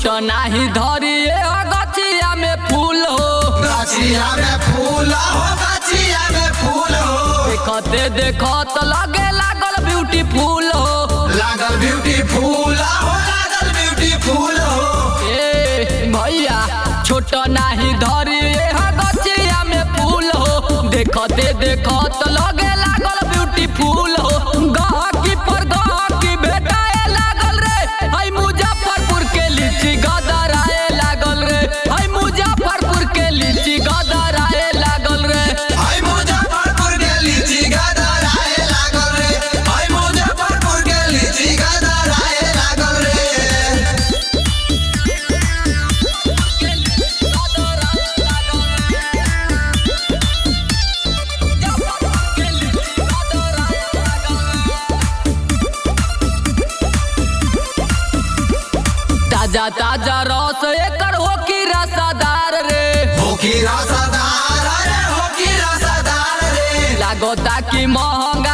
छोट नाही धरिए गछिया में फूल हो, गछिया में फूल हो, गछिया में फूल हो। देखते देखत लगे लागल ब्यूटीफुल हो, लागल ब्यूटीफुल हो, लागल ब्यूटीफुल हो। ए भैया छोट नाही धरिए गछिया में फूल हो, देखते देखत लगे लागल ब्यूटीफुल हो। गहकी पर गहकी भेटाए लागल रे, हई मुजफ्फरपुर के लीची गदराए लागल रे, हई मुजफ्फरपुर के लीची गदराए लागल रे, हई मुजफ्फरपुर के लीची गदराए लागल रे, हई मुजफ्फरपुर के लीची गदराए लागल रे। ताजा ताजा रस एकर हो की रसदार रे, हो की रसदार रे, हो की रसदार रे। लागता कि महंगा